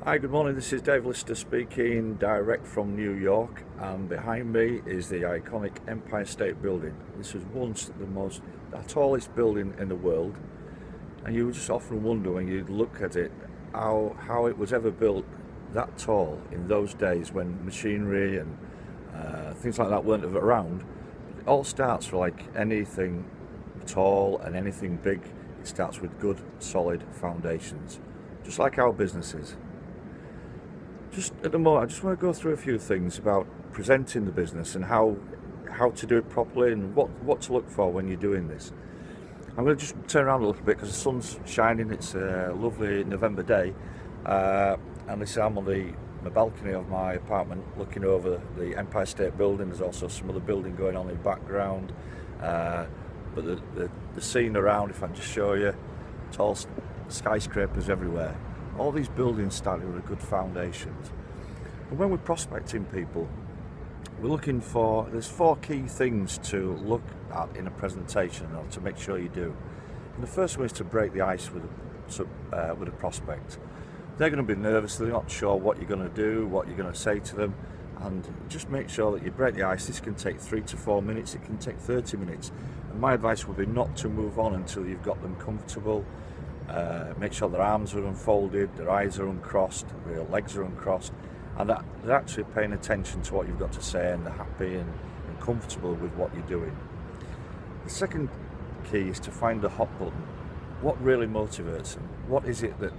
Hi, good morning. This is Dave Lister speaking, direct from New York, and behind me is the iconic Empire State Building. This was once the tallest building in the world, and you just often wonder when you look at it how it was ever built that tall in those days when machinery and things like that weren't around. It all starts for like anything tall and anything big. It starts with good, solid foundations, just like our businesses. Just at the moment, I just want to go through a few things about presenting the business and how to do it properly and what to look for when you're doing this. I'm going to just turn around a little bit because the sun's shining. It's a lovely November day, and I'm on the balcony of my apartment looking over the Empire State Building. There's also some other building going on in the background, but the scene around, if I can just show you, tall skyscrapers everywhere. All these buildings started with good foundations. And when we're prospecting people, we're looking for, there's 4 key things to look at in a presentation or to make sure you do. And the first one is to break the ice with a prospect. They're going to be nervous, they're not sure what you're going to do, what you're going to say to them, and just make sure that you break the ice. This can take 3 to 4 minutes, it can take 30 minutes. And my advice would be not to move on until you've got them comfortable. Make sure their arms are unfolded, their eyes are uncrossed, their legs are uncrossed, and that they're actually paying attention to what you've got to say, and they're happy and comfortable with what you're doing. The second key is to find the hot button. What really motivates them? What is it that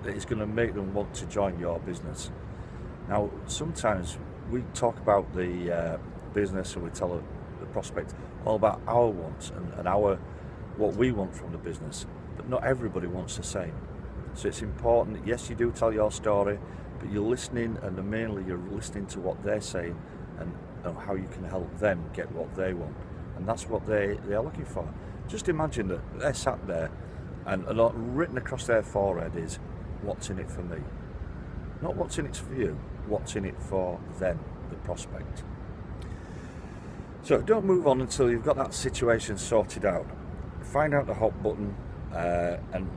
is going to make them want to join your business? Now, sometimes we talk about the business, and we tell the prospect all about our wants and what we want from the business. But not everybody wants the same. So it's important that, yes, you do tell your story, but you're listening, and mainly you're listening to what they're saying and how you can help them get what they want. And that's what they're looking for. Just imagine that they're sat there and written across their forehead is, what's in it for me? Not what's in it for you, what's in it for them, the prospect. So don't move on until you've got that situation sorted out. Find out the hot button. And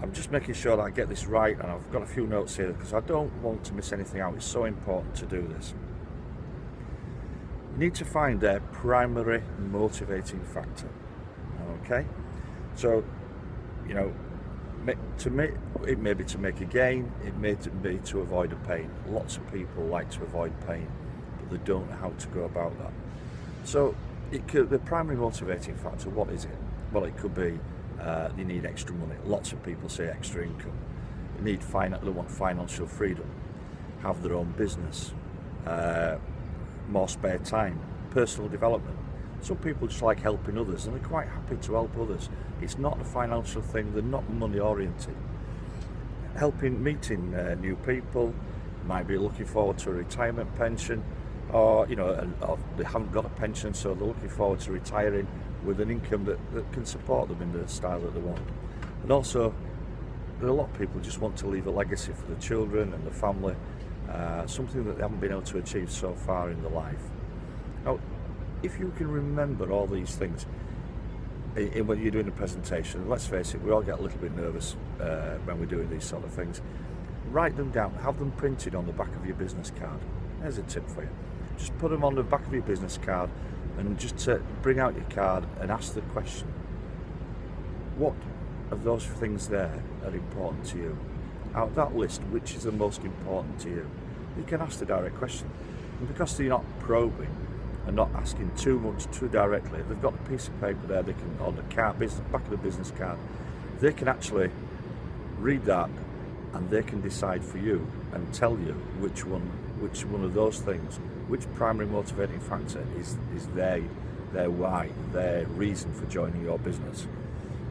I'm just making sure that I get this right, and I've got a few notes here because I don't want to miss anything out. It's so important to do this. You need to find their primary motivating factor. Okay, so it may be to make a gain, it may be to avoid a pain. Lots of people like to avoid pain, but they don't know how to go about that. So the primary motivating factor, what is it? Well, it could be they need extra money. Lots of people say extra income. They want financial freedom, have their own business, more spare time, personal development. Some people just like helping others, and they're quite happy to help others. It's not a financial thing, they're not money oriented. Meeting new people, might be looking forward to a retirement pension, or they haven't got a pension, so they're looking forward to retiring with an income that can support them in the style that they want. And also, a lot of people just want to leave a legacy for the children and the family, something that they haven't been able to achieve so far in their life. Now, if you can remember all these things when you're doing a presentation, let's face it, we all get a little bit nervous when we're doing these sort of things. Write them down, have them printed on the back of your business card. There's a tip for you. Just put them on the back of your business card, and just bring out your card and ask the question, what of those things there are important to you? Out of that list, which is the most important to you? You can ask the direct question. And because they're not probing and not asking too much too directly, they've got a piece of paper there, they can, on the back of the business card, they can actually read that, and they can decide for you and tell you which one of those things, which primary motivating factor is their why, their reason for joining your business.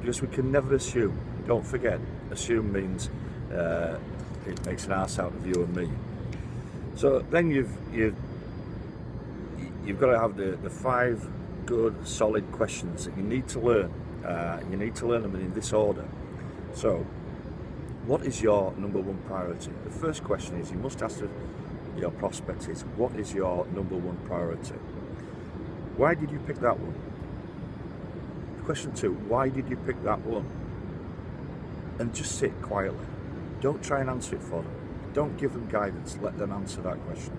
Because we can never assume. Don't forget, assume means it makes an ass out of you and me. So then you've got to have the 5 good, solid questions that you need to learn. You need to learn them in this order. So, what is your number 1 priority? The first question is, you must ask your prospect is, what is your number 1 priority? Why did you pick that one? Question 2, why did you pick that one? And just sit quietly. Don't try and answer it for them. Don't give them guidance, let them answer that question.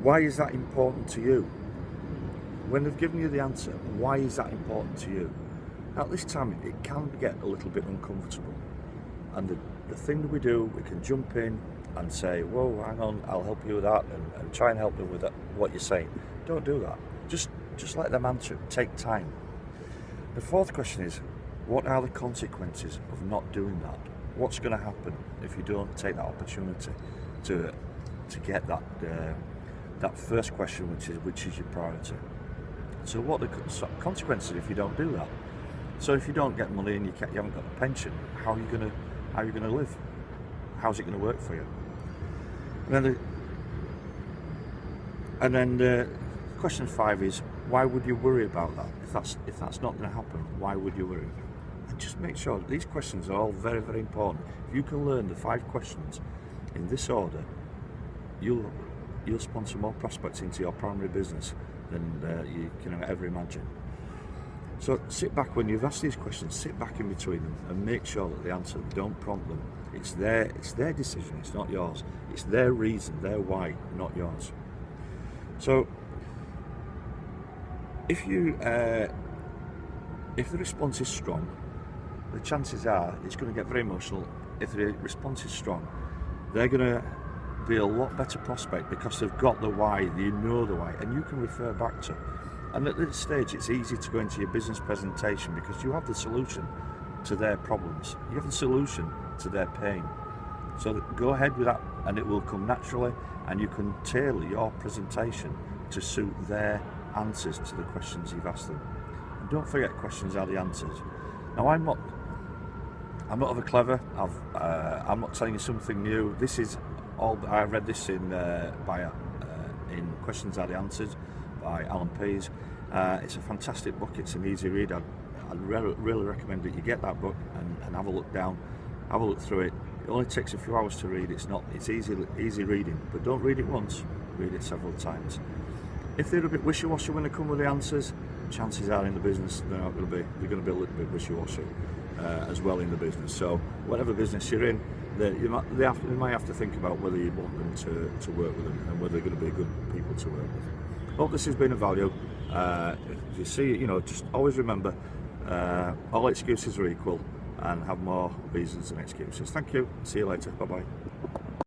Why is that important to you? When they've given you the answer, why is that important to you? Now, at this time, it can get a little bit uncomfortable. And the thing that we do, we can jump in and say, whoa, hang on, I'll help you with that, and try and help them with that, what you're saying. Don't do that. Just let them answer it. Take time. The fourth question is, what are the consequences of not doing that? What's going to happen if you don't take that opportunity to get that first question, which is your priority? So what are the consequences if you don't do that? So if you don't get money and you haven't got a pension, how are you going to live? How's it going to work for you? And then question 5 is, why would you worry about that? If that's not going to happen, why would you worry? And just make sure that these questions are all very, very important. If you can learn the 5 questions in this order, you'll sponsor more prospects into your primary business than you can ever imagine. So sit back when you've asked these questions, sit back in between them and make sure that the answer, don't prompt them. It's their decision, it's not yours. It's their reason, their why, not yours. So if the response is strong, the chances are it's going to get very emotional. If the response is strong, they're going to be a lot better prospect because they've got the why, you know the why, and you can refer back to. And at this stage, it's easy to go into your business presentation because you have the solution to their problems. You have the solution to their pain. So go ahead with that, and it will come naturally, and you can tailor your presentation to suit their answers to the questions you've asked them. And don't forget, questions are the answers. Now, I'm not over clever. I'm not telling you something new. This is all. I read this in Questions Are the Answers by Alan Pease. It's a fantastic book. It's an easy read. I'd really recommend that you get that book and have a look through it. It only takes a few hours to read. It's easy reading, but don't read it once. Read it several times. If they're a bit wishy-washy when they come with the answers, chances are in the business they're going to be a little bit wishy-washy as well in the business. So whatever business you're in, you might have to think about whether you want them to work with them and whether they're going to be good people to work with. Hope this has been of value. If you see, just always remember, all excuses are equal, and have more reasons than excuses. Thank you. See you later. Bye bye.